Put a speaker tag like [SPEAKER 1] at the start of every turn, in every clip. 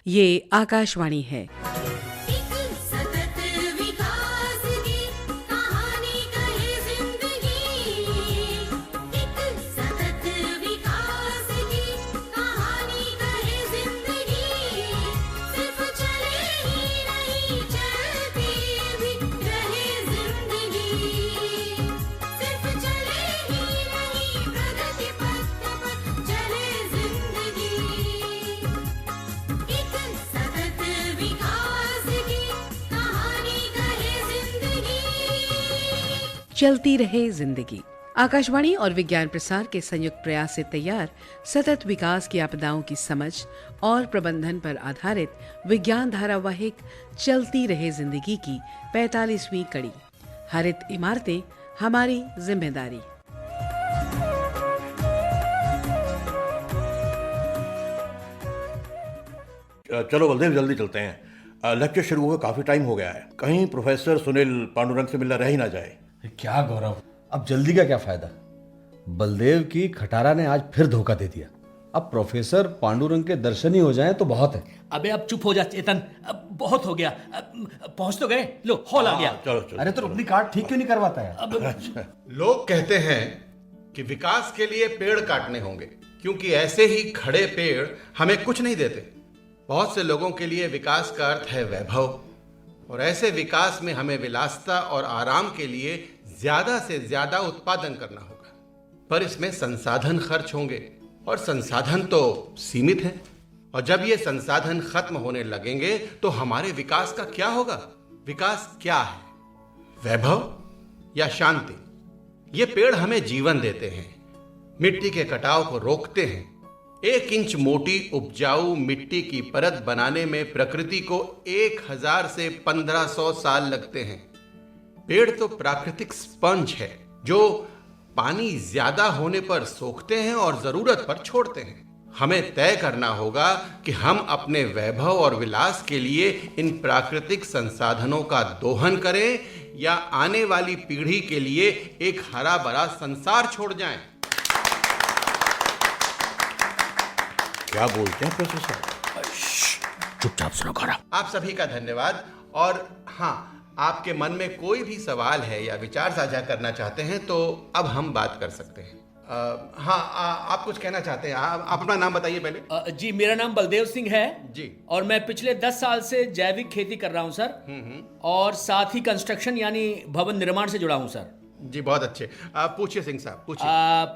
[SPEAKER 1] ये आकाशवाणी है। चलती रहे जिंदगी। आकाशवाणी और विज्ञान प्रसार के संयुक्त प्रयास से तैयार सतत विकास की आपदाओं की समझ और प्रबंधन पर आधारित विज्ञान धारावाहिक चलती रहे जिंदगी की 45वीं कड़ी, हरित इमारतें हमारी जिम्मेदारी।
[SPEAKER 2] चलो बलदेव, जल्दी चलते हैं। लेक्चर शुरू हुए काफी टाइम हो गया है। कहीं प्रोफेसर सुनील पांडुरंग से मिलना रह ही ना जाए।
[SPEAKER 3] क्या गौरव, अब जल्दी का क्या फायदा। बलदेव की खटारा ने आज फिर धोखा दे दिया। अब प्रोफेसर पांडुरंग के दर्शन ही हो जाएं तो बहुत है।
[SPEAKER 4] अबे अब चुप हो जा चेतन, अब बहुत हो गया। पहुंच तो गए, लो हॉल आ गया।
[SPEAKER 2] चलो चलो।
[SPEAKER 3] अरे तो अपनी कार्ड ठीक क्यों नहीं करवाता है?
[SPEAKER 5] लोग कहते हैं कि विकास के लिए पेड़ काटने होंगे, क्योंकि ऐसे ही खड़े पेड़ हमें कुछ नहीं देते। बहुत से लोगों के लिए विकास का अर्थ है वैभव, और ऐसे विकास में हमें विलासिता और आराम के लिए ज्यादा से ज्यादा उत्पादन करना होगा। पर इसमें संसाधन खर्च होंगे, और संसाधन तो सीमित हैं। और जब ये संसाधन खत्म होने लगेंगे तो हमारे विकास का क्या होगा? विकास क्या है? वैभव या शांति? ये पेड़ हमें जीवन देते हैं, मिट्टी के कटाव को रोकते हैं। 1 इंच मोटी उपजाऊ मिट्टी की परत बनाने में प्रकृति को 1000 से 1500 साल लगते हैं। पेड़ तो प्राकृतिक स्पंज है, जो पानी ज्यादा होने पर सोखते हैं और जरूरत पर छोड़ते हैं। हमें तय करना होगा कि हम अपने वैभव और विलास के लिए इन प्राकृतिक संसाधनों का दोहन करें, या आने वाली पीढ़ी के लिए एक हरा भरा संसार छोड़ जाएं।
[SPEAKER 2] क्या बोलते हैं प्रोफेसर?
[SPEAKER 4] चुपचाप सुनो गौरव।
[SPEAKER 5] आप सभी का धन्यवाद। और हाँ, आपके मन में कोई भी सवाल है या विचार साझा करना चाहते हैं तो अब हम बात कर सकते हैं। आप कुछ कहना चाहते हैं? आप अपना नाम बताइए पहले।
[SPEAKER 4] जी, मेरा नाम बलदेव सिंह है
[SPEAKER 5] जी,
[SPEAKER 4] और मैं पिछले 10 साल से जैविक खेती कर रहा हूं सर। और साथ ही कंस्ट्रक्शन यानी भवन निर्माण से जुड़ा हूं सर।
[SPEAKER 5] जी, बहुत अच्छे। पूछिए सिंह साहब, पूछिए।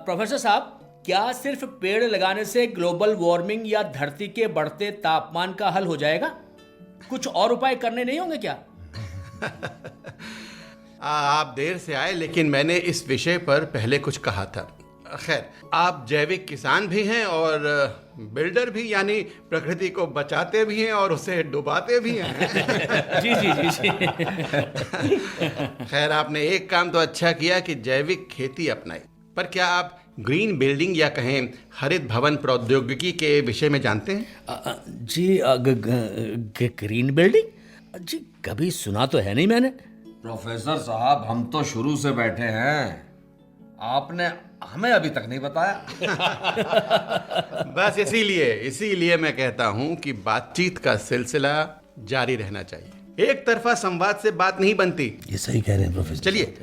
[SPEAKER 4] प्रोफेसर साहब, क्या सिर्फ पेड़ लगाने से ग्लोबल वार्मिंग या धरती के बढ़ते तापमान का हल हो जाएगा? कुछ और उपाय करने नहीं होंगे क्या?
[SPEAKER 5] आप देर से आए, लेकिन मैंने इस विषय पर पहले कुछ कहा था। खैर, आप जैविक किसान भी हैं और बिल्डर भी, यानी प्रकृति को बचाते भी हैं और उसे डुबाते भी हैं।
[SPEAKER 4] जी जी जी जी।
[SPEAKER 5] खैर, आपने एक काम तो अच्छा किया कि जैविक खेती अपनाई। पर क्या आप ग्रीन बिल्डिंग या कहें हरित भवन प्रौद्योगिकी के विषय में जानते हैं?
[SPEAKER 4] जी, ग्रीन बिल्डिंग? जी, कभी सुना तो है नहीं मैंने।
[SPEAKER 3] प्रोफेसर साहब, हम तो शुरू से बैठे हैं, आपने हमें अभी तक नहीं बताया।
[SPEAKER 5] बस इसीलिए मैं कहता हूं कि बातचीत का सिलसिला जारी रहना चाहिए। एक तरफा संवाद से बात नहीं बनती।
[SPEAKER 3] ये सही कह रहे हैं प्रोफेसर।
[SPEAKER 5] चलिए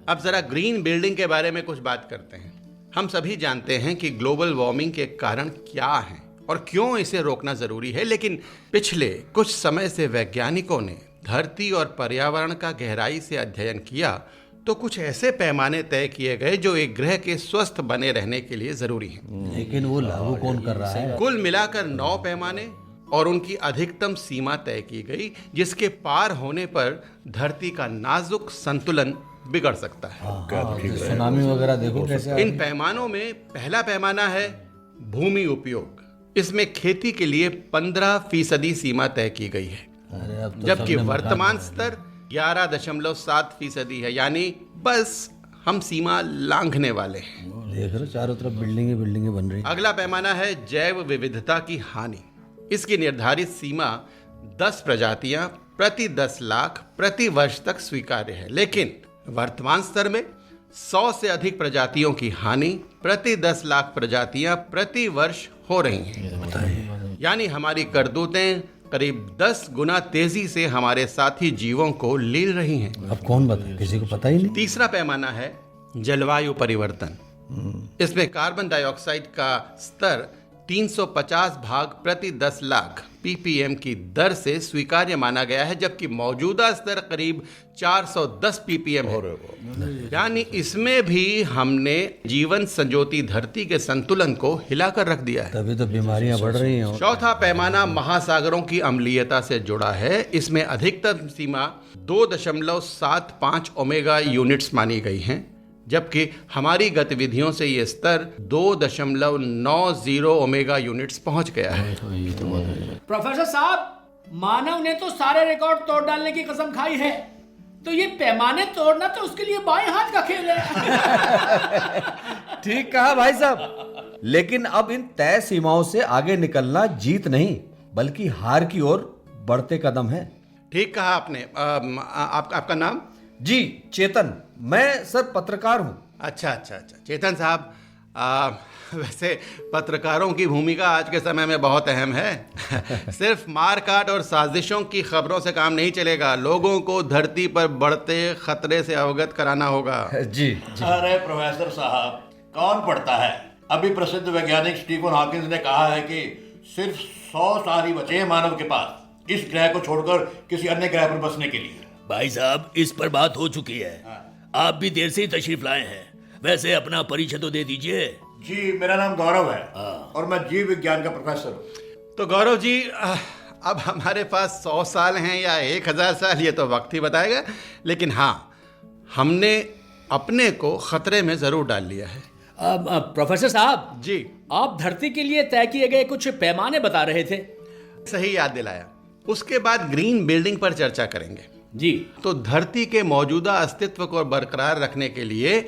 [SPEAKER 5] अब जरा ग्रीन बिल्डिंग के बारे में कुछ बात करते हैं। हम सभी जानते हैं कि ग्लोबल वार्मिंग के कारण क्या हैं और क्यों इसे रोकना जरूरी है, लेकिन पिछले कुछ समय से वैज्ञानिकों ने धरती और पर्यावरण का गहराई से अध्ययन किया तो कुछ ऐसे पैमाने तय किए गए जो एक ग्रह के स्वस्थ बने रहने के लिए जरूरी हैं।
[SPEAKER 3] लेकिन वो लागू कौन कर रहा है?
[SPEAKER 5] कुल मिलाकर 9 पैमाने और उनकी अधिकतम सीमा तय की गई, जिसके पार होने पर धरती का नाजुक संतुलन बिगड़ सकता है।
[SPEAKER 3] सुनामी वगैरह देखो कैसे।
[SPEAKER 5] इन पैमानों में पहला पैमाना है भूमि उपयोग। इसमें खेती के लिए 15% सीमा तय की गई है, जबकि वर्तमान स्तर 11.7% है। यानी बस हम सीमा लांघने वाले हैं।
[SPEAKER 3] देख रहे, चारों तरफ बिल्डिंगें बन रही।
[SPEAKER 5] अगला पैमाना है जैव विविधता की हानि। इसकी निर्धारित सीमा 10 प्रजातियां प्रति 10 लाख प्रति वर्ष तक स्वीकार्य है, लेकिन वर्तमान स्तर में 100 से अधिक प्रजातियों की हानि प्रति 10 लाख प्रजातियां प्रति वर्ष हो रही हैं। यानी हमारी करतूतें करीब 10 गुना तेजी से हमारे साथी जीवों को लील रही हैं।
[SPEAKER 3] अब कौन बताए, किसी को पता ही नहीं।
[SPEAKER 5] तीसरा पैमाना है जलवायु परिवर्तन। इसमें कार्बन डाइऑक्साइड का स्तर 350 भाग प्रति 10 लाख ppm की दर से स्वीकार्य माना गया है, जबकि मौजूदा स्तर करीब 410 ppm है। यानी इसमें भी हमने जीवन संजोती धरती के संतुलन को हिलाकर रख दिया है।
[SPEAKER 3] तभी तो बीमारियां बढ़ रही हैं।
[SPEAKER 5] चौथा पैमाना महासागरों की अम्लीयता से जुड़ा है। इसमें अधिकतम सीमा 2.75 ओमेगा यूनिट्स मानी गई हैं, जबकि हमारी गतिविधियों से ये स्तर 2.90 ओमेगा यूनिट्स पहुंच गया है।
[SPEAKER 4] प्रोफेसर साहब, मानव ने तो सारे रिकॉर्ड तोड़ डालने की कसम खाई है, तो ये पैमाने तोड़ना तो उसके लिए बाएं हाथ का खेल है।
[SPEAKER 3] ठीक कहा भाई साहब, लेकिन अब इन तय सीमाओं से आगे निकलना जीत नहीं बल्कि हार की ओर बढ़ते कदम है।
[SPEAKER 5] ठीक कहा आपने। आपका नाम?
[SPEAKER 3] जी चेतन, मैं सर पत्रकार हूँ।
[SPEAKER 5] अच्छा, चेतन साहब, वैसे पत्रकारों की भूमिका आज के समय में बहुत अहम है। सिर्फ मारकाट और साजिशों की खबरों से काम नहीं चलेगा, लोगों को धरती पर बढ़ते खतरे से अवगत कराना होगा।
[SPEAKER 3] जी।
[SPEAKER 2] अरे प्रोफेसर साहब, कौन पढ़ता है? अभी प्रसिद्ध वैज्ञानिक स्टीफन हॉकिंस ने कहा है कि सिर्फ 100 साल ही बचे हैं मानव के पास इस ग्रह को छोड़कर किसी अन्य ग्रह पर बसने के लिए।
[SPEAKER 6] भाई साहब, इस पर बात हो चुकी है। आप भी देर से ही तशरीफ लाए हैं। वैसे अपना परिचय तो दे दीजिए।
[SPEAKER 2] जी, मेरा नाम गौरव है और मैं जीव विज्ञान का प्रोफेसर हूँ।
[SPEAKER 5] तो गौरव जी, अब हमारे पास 100 साल हैं या 1000 साल, ये तो वक्त ही बताएगा, लेकिन हाँ, हमने अपने को खतरे में जरूर डाल लिया है।
[SPEAKER 4] प्रोफेसर साहब
[SPEAKER 5] जी,
[SPEAKER 4] आप धरती के लिए तय किए गए कुछ पैमाने बता रहे थे।
[SPEAKER 5] सही याद दिलाया। उसके बाद ग्रीन बिल्डिंग पर चर्चा करेंगे।
[SPEAKER 4] जी,
[SPEAKER 5] तो धरती के मौजूदा अस्तित्व को बरकरार रखने के लिए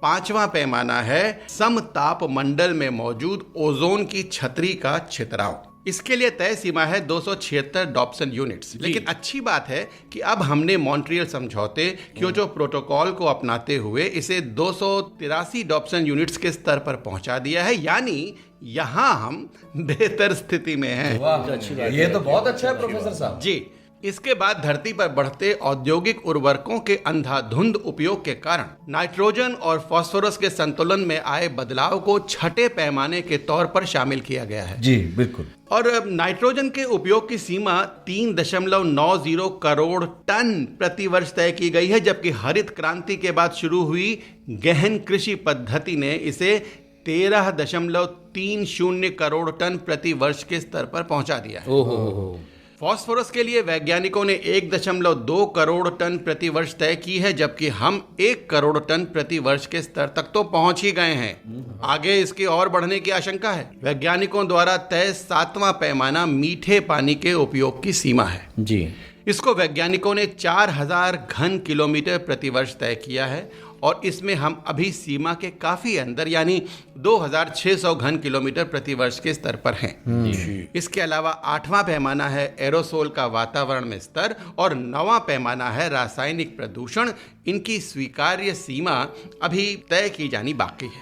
[SPEAKER 5] 5वां पैमाना है समताप मंडल में मौजूद ओजोन की छतरी का छितराव। इसके लिए तय सीमा है 276 डॉप्सन यूनिट्स। लेकिन अच्छी बात है कि अब हमने मॉन्ट्रियल समझौते क्योटो प्रोटोकॉल को अपनाते हुए इसे 283 डॉप्सन यूनिट्स के स्तर पर पहुंचा दिया है, यानी यहां हम बेहतर स्थिति में हैं।
[SPEAKER 3] ये तो बहुत अच्छा है प्रोफेसर साहब।
[SPEAKER 5] जी, इसके बाद धरती पर बढ़ते औद्योगिक उर्वरकों के अंधाधुंध उपयोग के कारण नाइट्रोजन और फास्फोरस के संतुलन में आए बदलाव को छठे पैमाने के तौर पर शामिल किया गया है।
[SPEAKER 3] जी बिल्कुल।
[SPEAKER 5] और नाइट्रोजन के उपयोग की सीमा 3.90 करोड़ टन प्रति वर्ष तय की गई है, जबकि हरित क्रांति के बाद शुरू हुई गहन कृषि पद्धति ने इसे 13.30 करोड़ टन प्रति वर्ष के स्तर पर पहुंचा दिया है। फास्फोरस के लिए वैज्ञानिकों ने 1.2 करोड़ टन प्रति वर्ष तय की है, जबकि हम 1 करोड़ टन प्रति वर्ष के स्तर तक तो पहुंच ही गए हैं। आगे इसकी और बढ़ने की आशंका है। वैज्ञानिकों द्वारा तय 7वां पैमाना मीठे पानी के उपयोग की सीमा है।
[SPEAKER 4] जी,
[SPEAKER 5] इसको वैज्ञानिकों ने 4000 घन किलोमीटर प्रति वर्ष तय किया है और इसमें हम अभी सीमा के काफी अंदर यानी 2600 घन किलोमीटर प्रति वर्ष के स्तर पर हैं। इसके अलावा 8वां पैमाना है एरोसोल का वातावरण में स्तर और 9वां पैमाना है रासायनिक प्रदूषण। इनकी स्वीकार्य सीमा अभी तय की जानी बाकी है।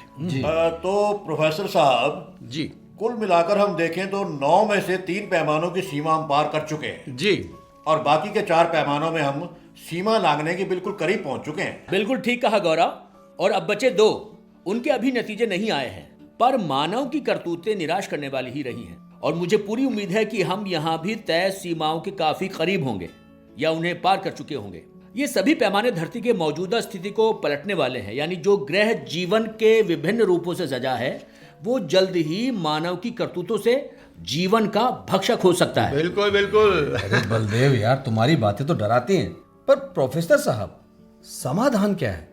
[SPEAKER 2] तो प्रोफेसर साहब
[SPEAKER 5] जी,
[SPEAKER 2] कुल मिलाकर हम देखें तो 9 में से 3 पैमानों की सीमा हम पार कर चुके हैं
[SPEAKER 5] जी, और
[SPEAKER 2] बाकी के 4 पैमानों में हम सीमा लांघने के बिल्कुल करीब पहुंच चुके हैं।
[SPEAKER 4] बिल्कुल ठीक कहा गौरव। और अब बचे 2, उनके अभी नतीजे नहीं आए हैं, पर मानव की करतूतें निराश करने वाली ही रही हैं और मुझे पूरी उम्मीद है कि हम यहाँ भी तय सीमाओं के काफी करीब होंगे या उन्हें पार कर चुके होंगे। ये सभी पैमाने धरती के मौजूदा स्थिति को पलटने वाले हैं, यानी जो ग्रह जीवन के विभिन्न रूपों से सजा है वो जल्द ही मानव की करतूतों से जीवन का भक्षक हो सकता है।
[SPEAKER 5] बिल्कुल बिल्कुल।
[SPEAKER 3] अरे बलदेव यार, तुम्हारी बातें तो डराती हैं, पर प्रोफेसर साहब समाधान क्या है?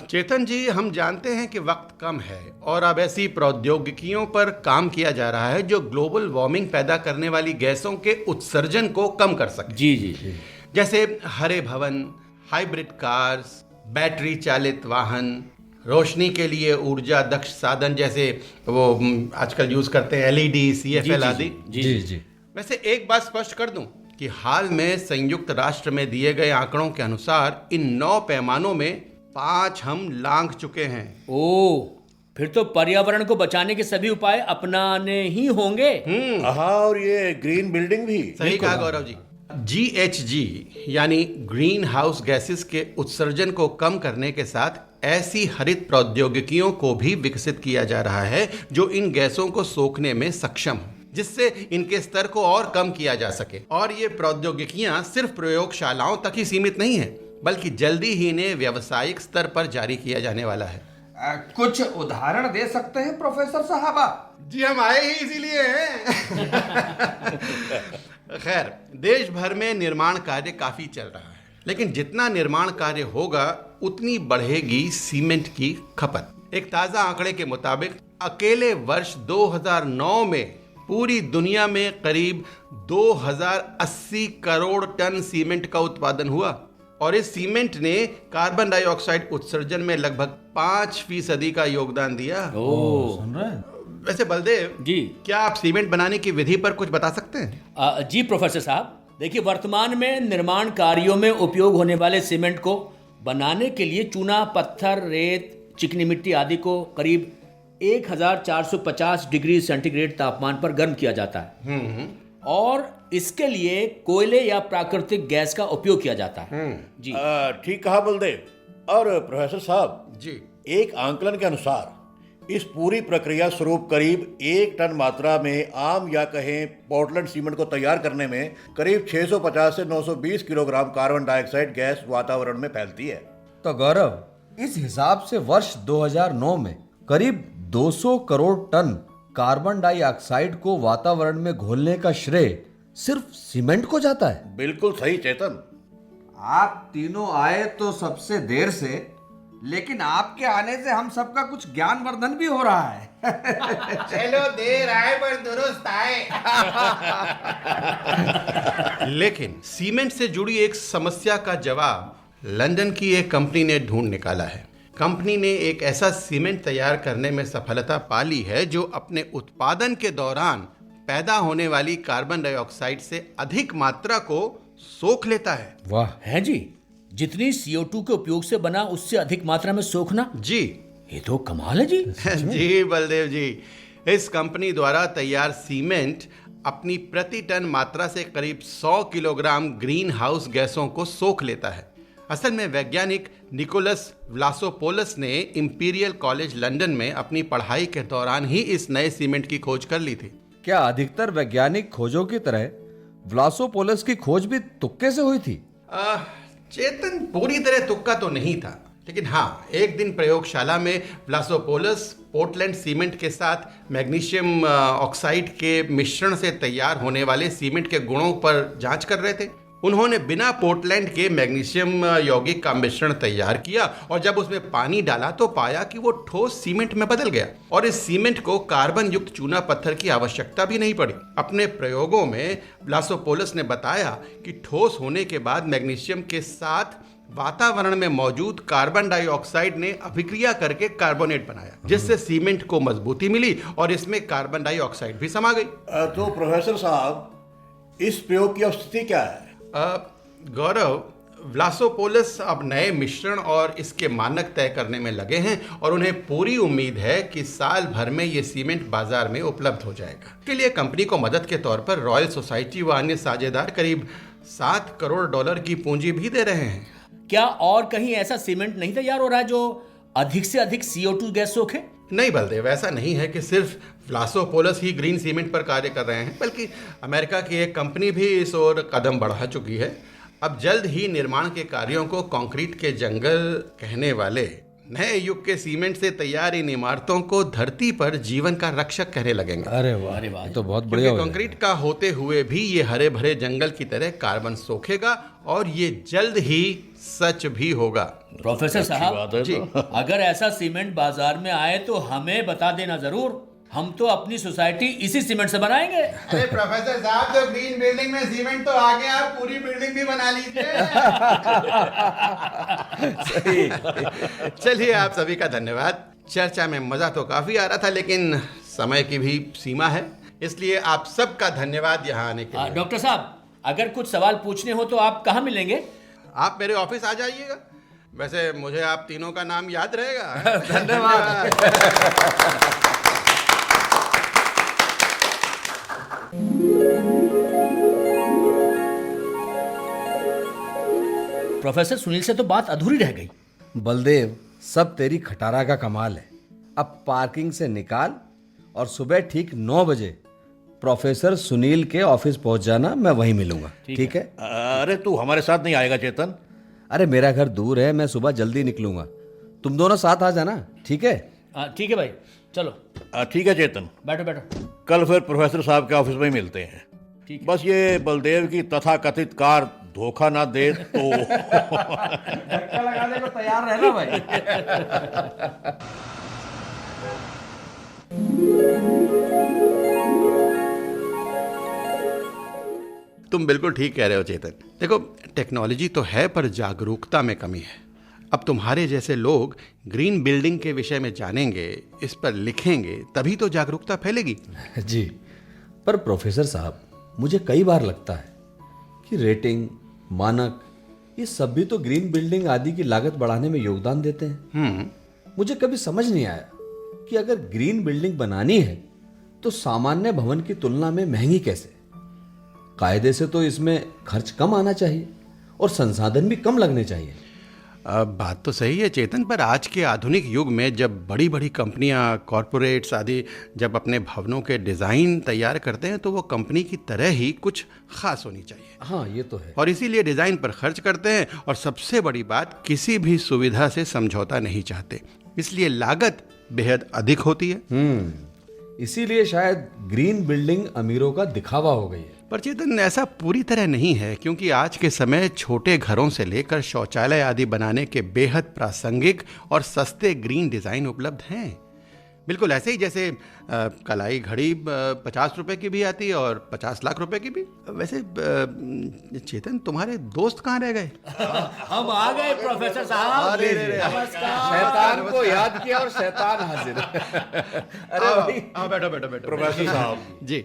[SPEAKER 5] चेतन जी, हम जानते हैं कि वक्त कम है और अब ऐसी प्रौद्योगिकियों पर काम किया जा रहा है जो ग्लोबल वार्मिंग पैदा करने वाली गैसों के उत्सर्जन को कम कर सके।
[SPEAKER 4] जी जी जी।
[SPEAKER 5] जैसे हरे भवन, हाइब्रिड कार्स, बैटरी चालित वाहन, रोशनी के लिए ऊर्जा दक्ष साधन जैसे वो आजकल यूज करते हैं LED, CFL आदि।
[SPEAKER 3] जी जी।
[SPEAKER 5] वैसे एक बात स्पष्ट कर दूं कि हाल में संयुक्त राष्ट्र में दिए गए आंकड़ों के अनुसार इन 9 पैमानों में 5 हम लांघ चुके हैं।
[SPEAKER 4] ओह, फिर तो पर्यावरण को बचाने के सभी उपाय अपनाने ही होंगे।
[SPEAKER 2] हाँ, और ये ग्रीन बिल्डिंग भी।
[SPEAKER 5] सही कहा गौरव जी। GHG यानी ग्रीन हाउस गैसेस के उत्सर्जन को कम करने के साथ ऐसी हरित प्रौद्योगिकियों को भी विकसित किया जा रहा है जो इन गैसों को सोखने में सक्षम हो, जिससे इनके स्तर को और कम किया जा सके। और ये प्रौद्योगिकियां सिर्फ प्रयोगशालाओं तक ही सीमित नहीं है, बल्कि जल्दी ही इन्हें व्यावसायिक स्तर पर जारी किया जाने वाला है।
[SPEAKER 7] कुछ उदाहरण दे सकते हैं प्रोफेसर साहबा?
[SPEAKER 5] जी हम आए ही इसीलिए हैं। खैर, देश भर में निर्माण कार्य काफी चल रहा है, लेकिन जितना निर्माण कार्य होगा उतनी बढ़ेगी सीमेंट की खपत। एक ताजा आंकड़े के मुताबिक अकेले वर्ष 2009 में पूरी दुनिया में करीब 2080 करोड़ टन सीमेंट का उत्पादन हुआ, और इस सीमेंट ने कार्बन डाइऑक्साइड उत्सर्जन में लगभग 5% का योगदान दिया।
[SPEAKER 3] सुन रहे हैं?
[SPEAKER 5] वैसे बलदेव
[SPEAKER 4] जी,
[SPEAKER 5] क्या आप सीमेंट बनाने की विधि पर कुछ बता सकते हैं?
[SPEAKER 4] जी प्रोफेसर साहब, देखिए वर्तमान में निर्माण कार्यों में उपयोग होने वाले सीमेंट को बनाने के लिए चूना, पत्थर, रेत, चिकनी मिट्टी आदि को करीब 1450 डिग्री सेंटीग्रेड तापमान पर गर्म किया जाता है, और इसके लिए कोयले या प्राकृतिक गैस का उपयोग किया जाता है। जी
[SPEAKER 2] ठीक कहा बलदेव। और प्रोफेसर साहब
[SPEAKER 5] जी,
[SPEAKER 2] एक आंकलन के अनुसार इस पूरी प्रक्रिया स्वरूप करीब 1 टन मात्रा में आम या कहें पोर्टलैंड सीमेंट को तैयार करने में करीब 650 से 920 किलोग्राम कार्बन डाइऑक्साइड गैस वातावरण में फैलती है।
[SPEAKER 3] तो गौरव, इस हिसाब से वर्ष 2009 में करीब 200 करोड़ टन कार्बन डाइऑक्साइड को वातावरण में घोलने का श्रेय सिर्फ सीमेंट को जाता है।
[SPEAKER 2] बिल्कुल सही चेतन।
[SPEAKER 7] आप तीनों आए तो सबसे देर से, लेकिन आपके आने से हम सबका कुछ ज्ञानवर्धन भी हो रहा है।
[SPEAKER 5] चलो देर आए पर दुरुस्त आए। लेकिन सीमेंट से जुड़ी एक समस्या का जवाब लंदन की एक कंपनी ने ढूंढ निकाला है। कंपनी ने एक ऐसा सीमेंट तैयार करने में सफलता पा ली है जो अपने उत्पादन के दौरान पैदा होने वाली कार्बन डाइऑक्साइड से अधिक मात्रा को सोख लेता है।
[SPEAKER 3] वाह!
[SPEAKER 4] है जी, जितनी CO2 के उपयोग से बना उससे अधिक मात्रा में सोखना।
[SPEAKER 5] जी,
[SPEAKER 4] ये तो कमाल है जी।
[SPEAKER 5] जी बलदेव जी, इस कंपनी द्वारा तैयार सीमेंट अपनी प्रति टन मात्रा से करीब 100 किलोग्राम ग्रीन हाउस गैसों को सोख लेता है। असल में वैज्ञानिक निकोलस व्लासोपोलस ने इंपीरियल कॉलेज लंदन में अपनी पढ़ाई के दौरान ही इस नए सीमेंट की खोज कर ली थी।
[SPEAKER 3] क्या अधिकतर वैज्ञानिक खोजों की तरह व्लासोपोलस की खोज भी तुक्के से हुई थी?
[SPEAKER 5] चेतन, पूरी तरह तुक्का तो नहीं था, लेकिन हाँ, एक दिन प्रयोगशाला में व्लासोपोलस पोर्टलैंड सीमेंट के साथ मैग्नीशियम ऑक्साइड के मिश्रण से तैयार होने वाले सीमेंट के गुणों पर जांच कर रहे थे। उन्होंने बिना पोर्टलैंड के मैग्नीशियम यौगिक का मिश्रण तैयार किया, और जब उसमें पानी डाला तो पाया कि वो ठोस सीमेंट में बदल गया, और इस सीमेंट को कार्बन युक्त चूना पत्थर की आवश्यकता भी नहीं पड़ी। अपने प्रयोगों में व्लासोपोलस ने बताया कि ठोस होने के बाद मैग्नीशियम के साथ वातावरण में मौजूद कार्बन डाइऑक्साइड ने अभिक्रिया करके कार्बोनेट बनाया, जिससे सीमेंट को मजबूती मिली और इसमें कार्बन डाइऑक्साइड भी समा गई।
[SPEAKER 2] तो प्रोफेसर साहब, इस प्रयोग की स्थिति क्या है?
[SPEAKER 5] गौरव, व्लासोपोलस अब नए मिश्रण और इसके मानक तय करने में लगे हैं, और उन्हें पूरी उम्मीद है कि साल भर में ये सीमेंट बाजार में उपलब्ध हो जाएगा। इसके लिए कंपनी को मदद के तौर पर रॉयल सोसाइटी व अन्य साझेदार करीब $7 करोड़ की पूंजी भी दे रहे हैं।
[SPEAKER 4] क्या और कहीं ऐसा सीमेंट नहीं तैयार हो रहा है जो अधिक से अधिक CO2 गैस सोखे?
[SPEAKER 5] नहीं बलदेव, ऐसा नहीं है कि सिर्फ व्लासोपोलस ही ग्रीन सीमेंट पर कार्य कर रहे हैं, बल्कि अमेरिका की एक कंपनी भी इस ओर कदम बढ़ा चुकी है। अब जल्द ही निर्माण के कार्यों को कंक्रीट के जंगल कहने वाले नए युग के सीमेंट से तैयार इन इमारतों को धरती पर जीवन का रक्षक कहने लगेंगे।
[SPEAKER 3] अरे वाह, ये तो बहुत बढ़िया हो
[SPEAKER 5] क्योंकि कंक्रीट का होते हुए भी ये हरे भरे जंगल की तरह कार्बन सोखेगा, और ये जल्द ही सच भी होगा।
[SPEAKER 4] प्रोफेसर साहब
[SPEAKER 5] जी,
[SPEAKER 4] अगर ऐसा सीमेंट बाजार में आए तो हमें बता देना जरूर। हम तो अपनी सोसाइटी इसी सीमेंट से बनाएंगे।
[SPEAKER 5] अरे प्रोफेसर साहब, तो ग्रीन बिल्डिंग में सीमेंट तो आगे आप पूरी बिल्डिंग भी बना लीजिए। चलिए, आप सभी का धन्यवाद। चर्चा में मजा तो काफी आ रहा था, लेकिन समय की भी सीमा है, इसलिए आप सबका धन्यवाद यहाँ आने के लिए।
[SPEAKER 4] डॉक्टर साहब, अगर कुछ सवाल पूछने हो तो आप कहाँ मिलेंगे?
[SPEAKER 5] आप मेरे ऑफिस आ जाइएगा। वैसे मुझे आप तीनों का नाम याद रहेगा।
[SPEAKER 3] धन्यवाद।
[SPEAKER 4] प्रोफेसर सुनील से तो बात अधूरी रह गई।
[SPEAKER 3] बलदेव, सब तेरी खटारा का कमाल है। अब पार्किंग से निकाल और सुबह ठीक 9 बजे प्रोफेसर सुनील के ऑफिस पहुंच जाना, मैं वहीं मिलूंगा। ठीक है?
[SPEAKER 2] अरे तू हमारे साथ नहीं आएगा चेतन?
[SPEAKER 3] अरे मेरा घर दूर है, मैं सुबह जल्दी निकलूंगा, तुम दोनों साथ आ जाना। ठीक है?
[SPEAKER 4] ठीक है भाई, चलो।
[SPEAKER 2] ठीक है चेतन,
[SPEAKER 4] बैठो बैठो।
[SPEAKER 2] कल फिर प्रोफेसर साहब के ऑफिस में ही मिलते हैं।
[SPEAKER 4] ठीक है।
[SPEAKER 2] बस ये बलदेव की तथाकथित कार धोखा ना दे तो।
[SPEAKER 3] धक्का लगाने को तैयार रहना भाई।
[SPEAKER 5] तुम बिल्कुल ठीक कह रहे हो चेतन। देखो, टेक्नोलॉजी तो है पर जागरूकता में कमी है। अब तुम्हारे जैसे लोग ग्रीन बिल्डिंग के विषय में जानेंगे, इस पर लिखेंगे, तभी तो जागरूकता फैलेगी।
[SPEAKER 3] जी, पर प्रोफेसर साहब, मुझे कई बार लगता है कि रेटिंग, मानक, ये सब भी तो ग्रीन बिल्डिंग आदि की लागत बढ़ाने में योगदान देते हैं। मुझे कभी समझ नहीं आया कि अगर ग्रीन बिल्डिंग बनानी है तो सामान्य भवन की तुलना में महंगी कैसे? कायदे से तो इसमें खर्च कम आना चाहिए और संसाधन भी कम लगने चाहिए।
[SPEAKER 5] बात तो सही है चेतन, पर आज के आधुनिक युग में जब बड़ी बड़ी कंपनियां, कॉरपोरेट्स आदि जब अपने भवनों के डिज़ाइन तैयार करते हैं तो वो कंपनी की तरह ही कुछ खास होनी चाहिए।
[SPEAKER 3] हाँ, ये तो है।
[SPEAKER 5] और इसीलिए डिज़ाइन पर खर्च करते हैं, और सबसे बड़ी बात, किसी भी सुविधा से समझौता नहीं चाहते, इसलिए लागत बेहद अधिक होती है।
[SPEAKER 3] इसीलिए शायद ग्रीन बिल्डिंग अमीरों का दिखावा हो गई है।
[SPEAKER 5] पर चेतन, ऐसा पूरी तरह नहीं है, क्योंकि आज के समय छोटे घरों से लेकर शौचालय आदि बनाने के बेहद प्रासंगिक और सस्ते ग्रीन डिज़ाइन उपलब्ध हैं। बिल्कुल ऐसे ही जैसे कलाई घड़ी 50 रुपए की भी आती है और 50 लाख रुपए की भी। वैसे चेतन, तुम्हारे दोस्त कहाँ रह गए?
[SPEAKER 4] हम आ गए प्रोफेसर साहब।
[SPEAKER 3] शैतान को याद किया और शैतान हाजिर। अरे भाई,
[SPEAKER 5] बैठो बैठो बैठो।
[SPEAKER 2] प्रोफेसर साहब
[SPEAKER 5] जी,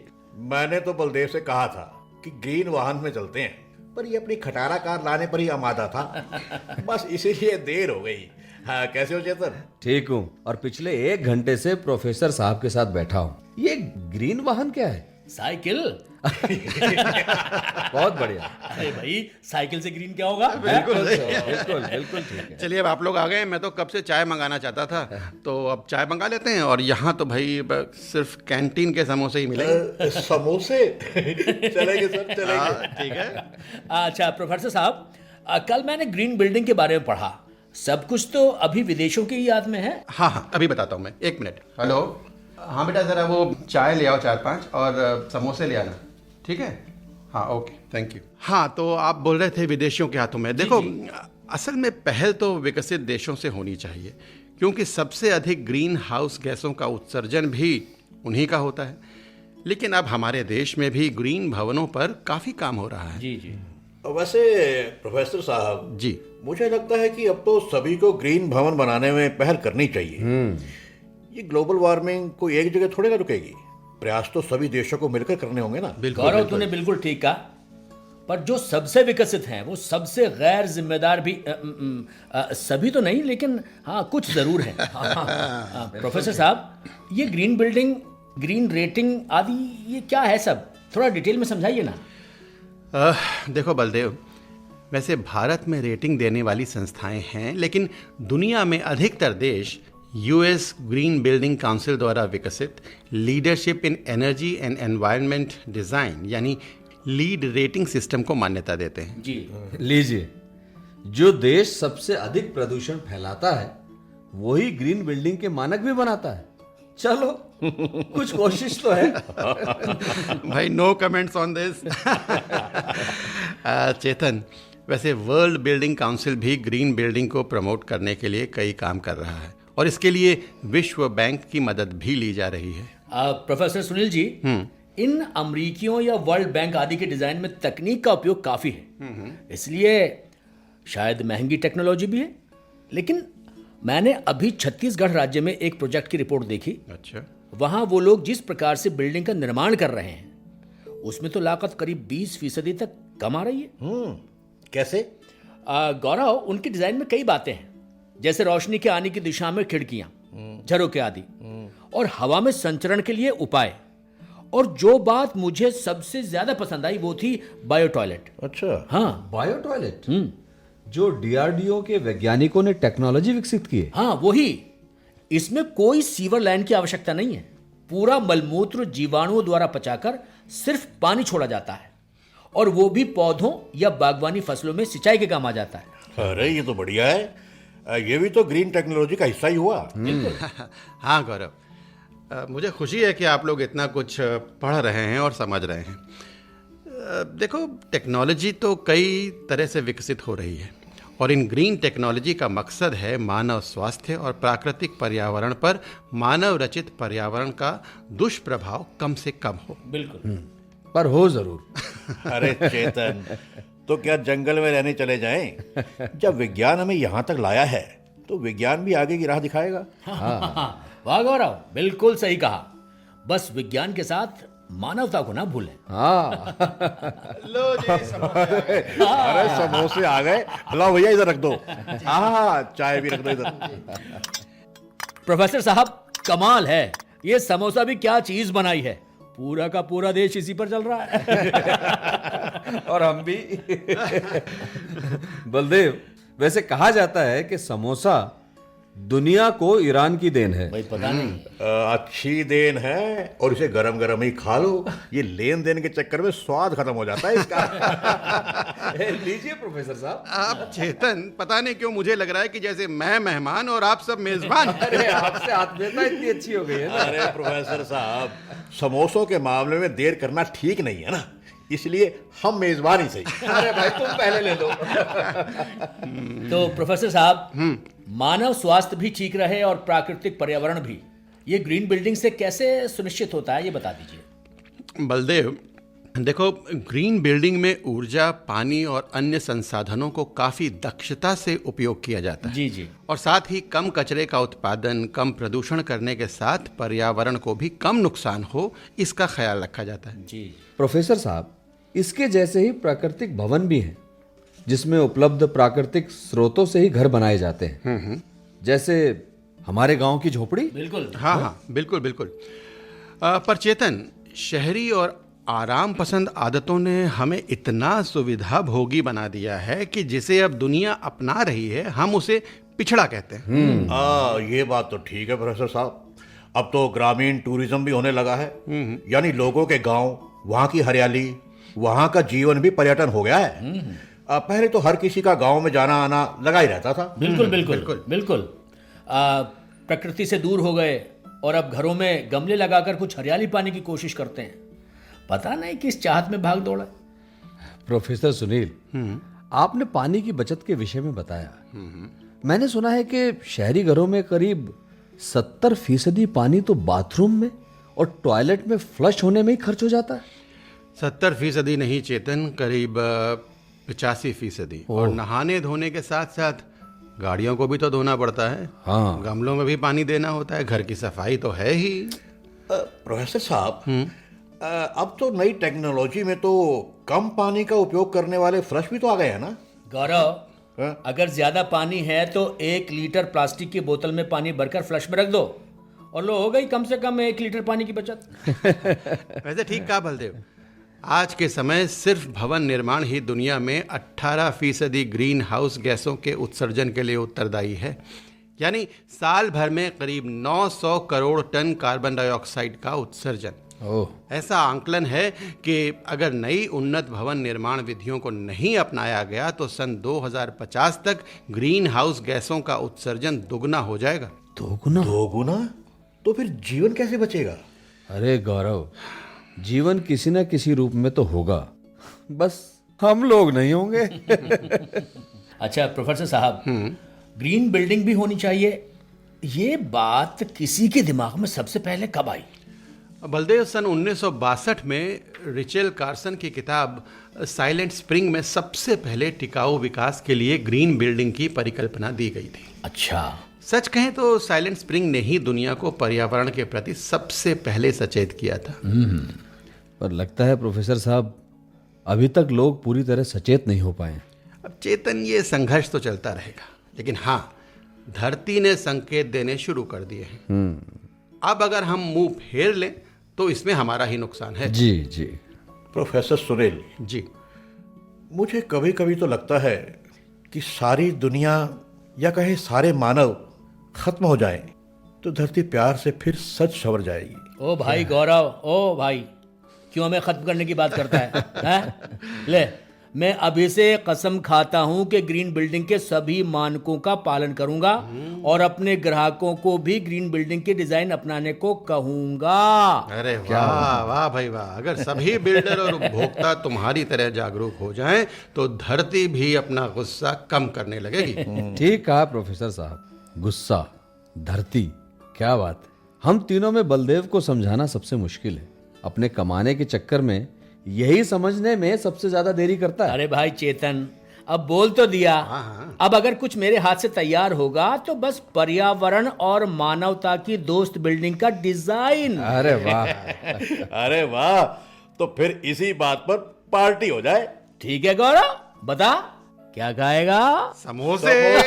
[SPEAKER 2] मैंने तो बलदेव से कहा था कि ग्रीन वाहन में चलते हैं, पर ये अपनी खटारा कार लाने पर ही आमादा था। बस इसीलिए देर हो गई। हाँ, कैसे हो चेतन?
[SPEAKER 3] ठीक हूँ, और पिछले 1 घंटे से प्रोफेसर साहब के साथ बैठा हूँ। ये ग्रीन वाहन क्या है?
[SPEAKER 4] साइकिल।
[SPEAKER 3] बहुत बढ़िया।
[SPEAKER 4] अरे भाई, साइकिल से ग्रीन क्या होगा?
[SPEAKER 3] बिल्कुल बिल्कुल बिल्कुल ठीक है।
[SPEAKER 5] चलिए, अब आप लोग आ गए। मैं तो कब से चाय मंगाना चाहता था, तो अब चाय मंगा लेते हैं। और यहाँ तो भाई सिर्फ कैंटीन के समोसे ही मिलेंगे।
[SPEAKER 2] समोसे? चलेंगे सर, चलेंगे।
[SPEAKER 5] ठीक है।
[SPEAKER 4] अच्छा प्रोफेसर साहब, कल मैंने ग्रीन बिल्डिंग के बारे में पढ़ा। सब कुछ तो अभी विदेशों की याद में है।
[SPEAKER 5] हाँ हाँ, अभी बताता हूँ मैं। 1 मिनट। हेलो। हाँ बेटा, ज़रा वो चाय ले आओ 4-5 और समोसे ले आना। ठीक है? हाँ, ओके, थैंक यू। हाँ, तो आप बोल रहे थे विदेशियों के हाथों में। देखो, असल में पहल तो विकसित देशों से होनी चाहिए, क्योंकि सबसे अधिक ग्रीन हाउस गैसों का उत्सर्जन भी उन्हीं का होता है। लेकिन अब हमारे देश में भी ग्रीन भवनों पर काफ़ी काम हो रहा है।
[SPEAKER 4] जी जी।
[SPEAKER 2] वैसे प्रोफेसर साहब
[SPEAKER 5] जी,
[SPEAKER 2] मुझे लगता है कि अब तो सभी को ग्रीन भवन बनाने में पहल करनी चाहिए। ये ग्लोबल वार्मिंग कोई एक जगह थोड़ी ना रुकेगी। प्रयास तो सभी देशों को मिलकर करने होंगे ना।
[SPEAKER 4] गौरव, तूने बिल्कुल ठीक कहा, पर जो सबसे विकसित हैं वो सबसे गैर जिम्मेदार भी सभी तो नहीं, लेकिन हाँ कुछ जरूर हैं। प्रोफेसर साहब, ये ग्रीन बिल्डिंग, ग्रीन रेटिंग आदि ये क्या है सब? थोड़ा डिटेल में समझाइए ना।
[SPEAKER 5] देखो बलदेव, वैसे भारत में रेटिंग देने वाली संस्थाएं हैं, लेकिन दुनिया में अधिकतर देश यूएस ग्रीन बिल्डिंग काउंसिल द्वारा विकसित leadership in energy and environment design यानी लीड रेटिंग सिस्टम को मान्यता देते हैं।
[SPEAKER 4] जी।
[SPEAKER 3] लीजिए, जो देश सबसे अधिक प्रदूषण फैलाता है वही ग्रीन बिल्डिंग के मानक भी बनाता है। चलो, कुछ कोशिश तो है।
[SPEAKER 5] भाई, नो कमेंट्स ऑन दिस। चेतन, वैसे वर्ल्ड बिल्डिंग काउंसिल भी ग्रीन बिल्डिंग को प्रमोट करने के लिए कई काम कर रहा है, और इसके लिए विश्व बैंक की मदद भी ली जा रही है।
[SPEAKER 4] प्रोफेसर सुनील जी, इन अमरीकियों या वर्ल्ड बैंक आदि के डिजाइन में तकनीक का उपयोग काफी है, इसलिए शायद महंगी टेक्नोलॉजी भी है। लेकिन मैंने अभी छत्तीसगढ़ राज्य में एक प्रोजेक्ट की रिपोर्ट देखी।
[SPEAKER 5] अच्छा।
[SPEAKER 4] वहां वो लोग जिस प्रकार से बिल्डिंग का निर्माण कर रहे हैं उसमें तो लागत करीब 20% तक कम आ रही है।
[SPEAKER 2] कैसे?
[SPEAKER 4] गौरव, उनके डिजाइन में कई बातें हैं, जैसे रोशनी के आने की दिशा में खिड़कियां, झरोके आदि, और हवा में संचरण के लिए उपाय। और जो बात मुझे सबसे ज्यादा पसंद आई वो थी बायो टॉयलेट।
[SPEAKER 2] अच्छा।
[SPEAKER 4] हाँ
[SPEAKER 3] बायो टॉयलेट जो डीआरडीओ के वैज्ञानिकों ने टेक्नोलॉजी विकसित की है।
[SPEAKER 4] हाँ वही। इसमें कोई सीवर लाइन की आवश्यकता नहीं है। पूरा मलमूत्र जीवाणुओं द्वारा पचाकर सिर्फ पानी छोड़ा जाता है, और वो भी पौधों या बागवानी फसलों में सिंचाई के काम आ जाता है।
[SPEAKER 2] अरे ये तो बढ़िया है। ये भी तो ग्रीन टेक्नोलॉजी का हिस्सा ही हुआ।
[SPEAKER 5] हाँ गौरव, मुझे खुशी है कि आप लोग इतना कुछ पढ़ रहे हैं और समझ रहे हैं। देखो, टेक्नोलॉजी तो कई तरह से विकसित हो रही है, और इन ग्रीन टेक्नोलॉजी का मकसद है मानव स्वास्थ्य और प्राकृतिक पर्यावरण पर मानव रचित पर्यावरण का दुष्प्रभाव कम से कम हो।
[SPEAKER 4] बिल्कुल।
[SPEAKER 3] पर हो जरूर।
[SPEAKER 2] अरे चेतन, तो क्या जंगल में रहने चले जाएं? जब विज्ञान हमें यहाँ तक लाया है तो विज्ञान भी आगे की राह दिखाएगा।
[SPEAKER 4] हाँ, वाह गौरव, बिल्कुल सही कहा। बस विज्ञान के साथ मानवता को ना भूलें।
[SPEAKER 3] हाँ
[SPEAKER 5] लो जी, समोसे आ गए।
[SPEAKER 2] अरे समोसे आ गए, लाओ भैया इधर रख दो। हाँ, चाय भी रख दो इधर।
[SPEAKER 4] प्रोफेसर साहब, कमाल है, ये समोसा भी क्या चीज बनाई है। पूरा का पूरा देश इसी पर चल रहा है।
[SPEAKER 3] और हम भी। बलदेव, वैसे कहा जाता है कि समोसा दुनिया को ईरान की देन है।
[SPEAKER 4] भाई पता नहीं।
[SPEAKER 2] अच्छी देन है, और इसे गरम गरम ही खा लो। ये लेन देन के चक्कर में स्वाद खत्म हो जाता है इसका।
[SPEAKER 3] लीजिए प्रोफेसर साहब।
[SPEAKER 5] आप चेतन, पता नहीं क्यों मुझे लग रहा है कि जैसे मैं मेहमान और आप सब मेजबान।
[SPEAKER 3] अरे आपसे आत्मीयता इतनी अच्छी हो गई है ना।
[SPEAKER 2] अरे प्रोफेसर साहब, समोसों के मामले में देर करना ठीक नहीं है ना, इसलिए हम मेजबान ही सही।
[SPEAKER 3] अरे भाई तुम पहले ले लो।
[SPEAKER 4] तो प्रोफेसर साहब, मानव स्वास्थ्य भी ठीक रहे और प्राकृतिक पर्यावरण भी, ये ग्रीन बिल्डिंग से कैसे सुनिश्चित होता है, ये बता दीजिए।
[SPEAKER 5] बलदेव, देखो, ग्रीन बिल्डिंग में ऊर्जा, पानी और अन्य संसाधनों को काफ़ी दक्षता से उपयोग किया जाता है।
[SPEAKER 4] जी जी।
[SPEAKER 5] और साथ ही कम कचरे का उत्पादन, कम प्रदूषण करने के साथ पर्यावरण को भी कम नुकसान हो, इसका ख्याल रखा जाता है।
[SPEAKER 4] जी।
[SPEAKER 3] प्रोफेसर साहब, इसके जैसे ही प्राकृतिक भवन भी हैं, जिसमें उपलब्ध प्राकृतिक स्रोतों से ही घर बनाए जाते हैं। जैसे हमारे गांव की झोपड़ी।
[SPEAKER 4] बिल्कुल।
[SPEAKER 5] हाँ हाँ, बिल्कुल बिल्कुल। पर चेतन, शहरी और आराम पसंद आदतों ने हमें इतना सुविधा भोगी बना दिया है कि जिसे अब दुनिया अपना रही है, हम उसे पिछड़ा कहते हैं।
[SPEAKER 2] ये बात तो ठीक है प्रोफेसर साहब। अब तो ग्रामीण टूरिज्म भी होने लगा है, यानी लोगों के गांव, वहाँ की हरियाली, वहाँ का जीवन भी पर्यटन हो गया है। पहले तो हर किसी का गांव में जाना आना लगा ही रहता था।
[SPEAKER 4] बिल्कुल बिल्कुल बिल्कुल। प्रकृति से दूर हो गए और अब घरों में गमले लगाकर कुछ हरियाली पाने की कोशिश करते हैं। पता नहीं किस चाहत में भाग दौड़ा।
[SPEAKER 3] प्रोफेसर सुनील, आपने पानी की बचत के विषय में बताया। मैंने सुना है कि शहरी घरों में करीब 70% पानी तो बाथरूम में और टॉयलेट में फ्लश होने में ही खर्च हो जाता है।
[SPEAKER 5] 70% नहीं चेतन, करीब 85%। और नहाने धोने के साथ साथ गाड़ियों को भी तो धोना पड़ता है।
[SPEAKER 3] हाँ।
[SPEAKER 5] गमलों में भी पानी देना होता है, घर की सफाई तो है ही।
[SPEAKER 2] प्रोफेसर साहब, अब तो नई टेक्नोलॉजी में तो कम पानी का उपयोग करने वाले फ्लश भी तो आ गए हैं ना।
[SPEAKER 4] गौरव, अगर ज्यादा पानी है तो 1 लीटर प्लास्टिक की बोतल में पानी भरकर फ्लश में रख दो, और लो हो गई कम से कम 1 लीटर पानी की बचत।
[SPEAKER 5] वैसे ठीक कहा बलदेव। आज के समय सिर्फ भवन निर्माण ही दुनिया में 18% ग्रीन हाउस गैसों के उत्सर्जन के लिए उत्तरदायी है। यानी साल भर में करीब 900 करोड़ टन कार्बन डाइऑक्साइड का उत्सर्जन। ऐसा आंकलन है कि अगर नई उन्नत भवन निर्माण विधियों को नहीं अपनाया गया तो सन 2050 तक ग्रीन हाउस गैसों का उत्सर्जन दोगुना हो जाएगा।
[SPEAKER 2] दोगुना? तो फिर जीवन कैसे बचेगा?
[SPEAKER 3] अरे गौरव, जीवन किसी न किसी रूप में तो होगा, बस हम लोग नहीं होंगे।
[SPEAKER 4] अच्छा प्रोफेसर साहब, ग्रीन बिल्डिंग भी होनी चाहिए, ये बात किसी के दिमाग में सबसे पहले कब आई?
[SPEAKER 5] बलदेव, सन 1962 में रिचेल कार्सन की किताब साइलेंट स्प्रिंग में सबसे पहले टिकाऊ विकास के लिए ग्रीन बिल्डिंग की परिकल्पना दी गई थी।
[SPEAKER 4] अच्छा।
[SPEAKER 5] सच कहें तो साइलेंट स्प्रिंग ने ही दुनिया को पर्यावरण के प्रति सबसे पहले सचेत किया था।
[SPEAKER 3] पर लगता है प्रोफेसर साहब, अभी तक लोग पूरी तरह सचेत नहीं हो पाए।
[SPEAKER 5] चेतन, ये संघर्ष तो चलता रहेगा, लेकिन हाँ, धरती ने संकेत देने शुरू कर दिए हैं। अब अगर हम मुंह फेर लें तो इसमें हमारा ही नुकसान है।
[SPEAKER 3] जी जी।
[SPEAKER 2] प्रोफेसर सुनील
[SPEAKER 5] जी।
[SPEAKER 2] मुझे कभी कभी तो लगता है कि सारी दुनिया या कहे सारे मानव खत्म हो जाएं तो धरती प्यार से फिर सच संवर जाएगी।
[SPEAKER 4] ओ भाई गौरव, ओ भाई, क्यों हमें खत्म करने की बात करता है, हैं? ले, मैं अभी से कसम खाता हूं कि ग्रीन बिल्डिंग के सभी मानकों का पालन करूंगा और अपने ग्राहकों को भी ग्रीन बिल्डिंग के डिजाइन अपनाने को कहूंगा।
[SPEAKER 5] अरे वाह वाह भाई वाह, अगर सभी बिल्डर और उपभोक्ता तुम्हारी तरह जागरूक हो जाएं तो धरती भी अपना गुस्सा कम करने लगेगी।
[SPEAKER 3] ठीक कहा प्रोफेसर साहब, गुस्सा, धरती, क्या बात। हम तीनों में बलदेव को समझाना सबसे मुश्किल है। अपने कमाने के चक्कर में यही समझने में सबसे ज्यादा देरी करता है।
[SPEAKER 4] अरे भाई चेतन, अब बोल तो दिया। अब अगर कुछ मेरे हाथ से तैयार होगा तो बस पर्यावरण और मानवता की दोस्त बिल्डिंग का डिजाइन।
[SPEAKER 3] अरे वाह।
[SPEAKER 2] अरे वाह, तो फिर इसी बात पर पार्टी हो जाए।
[SPEAKER 4] ठीक है गौरव, बता क्या खाएगा?
[SPEAKER 5] समोसे।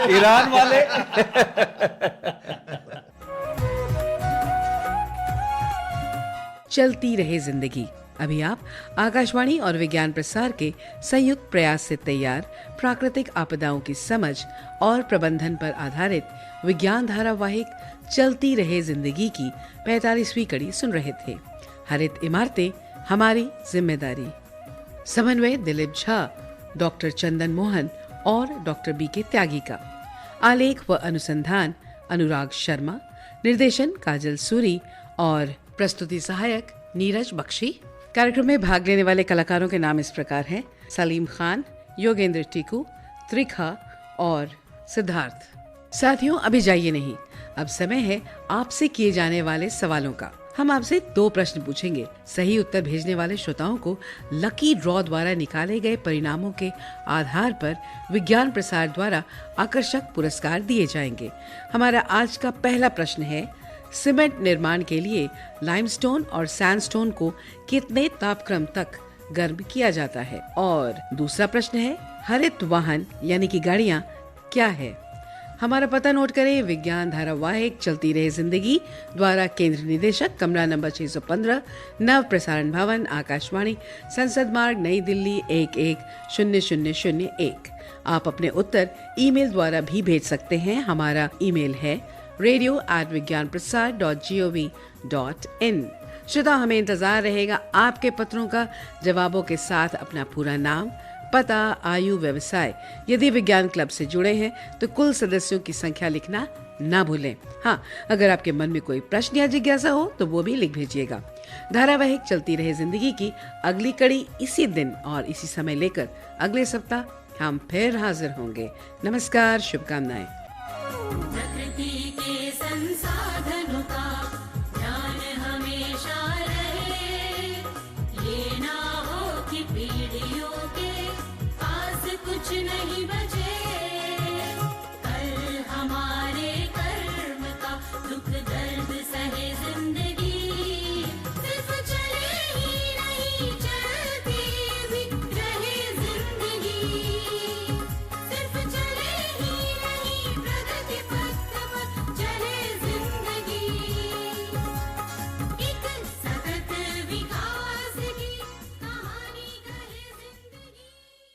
[SPEAKER 3] ईरान वाले।
[SPEAKER 1] चलती रहे जिंदगी। अभी आप आकाशवाणी और विज्ञान प्रसार के संयुक्त प्रयास से तैयार प्राकृतिक आपदाओं की समझ और प्रबंधन पर आधारित विज्ञान धारावाहिक चलती रहे जिंदगी की 45वीं कड़ी सुन रहे थे। हरित इमारतें हमारी जिम्मेदारी। समन्वय दिलीप झा, डॉक्टर चंदन मोहन और डॉक्टर बीके त्यागी का। आलेख व अनुसंधान अनुराग शर्मा। निर्देशन काजल सूरी और प्रस्तुति सहायक नीरज बख्शी। कार्यक्रम में भाग लेने वाले कलाकारों के नाम इस प्रकार हैं: सलीम खान, योगेंद्र टीकू, त्रिखा और सिद्धार्थ। साथियों, अभी जाइए नहीं, अब समय है आपसे किए जाने वाले सवालों का। हम आपसे 2 प्रश्न पूछेंगे। सही उत्तर भेजने वाले श्रोताओं को लकी ड्रॉ द्वारा निकाले गए परिणामों के आधार पर विज्ञान प्रसार द्वारा आकर्षक पुरस्कार दिए जाएंगे। हमारा आज का पहला प्रश्न है: सीमेंट निर्माण के लिए लाइमस्टोन और सैंडस्टोन को कितने तापक्रम तक गर्म किया जाता है? और दूसरा प्रश्न है: हरित वाहन यानी कि गाड़ियां क्या है? हमारा पता नोट करें: विज्ञान धारावाहिक चलती रहे जिंदगी द्वारा केंद्र निदेशक, कमरा नंबर 615, नव प्रसारण भवन, आकाशवाणी, संसद मार्ग, नई दिल्ली 110001। आप अपने उत्तर ईमेल द्वारा भी भेज सकते हैं। हमारा ईमेल है radio@vigyanprasar.gov.in। श्रोता, हमें इंतजार रहेगा आपके पत्रों का। जवाबों के साथ अपना पूरा नाम, पता, आयु, व्यवसाय। यदि विज्ञान क्लब से जुड़े हैं तो कुल सदस्यों की संख्या लिखना ना भूलें। हाँ, अगर आपके मन में कोई प्रश्न या जिज्ञासा हो तो वो भी लिख भेजिएगा। धारावाहिक चलती रहे जिंदगी की अगली कड़ी इसी दिन और इसी समय लेकर अगले सप्ताह हम फिर हाजिर होंगे। नमस्कार, शुभकामनाएं।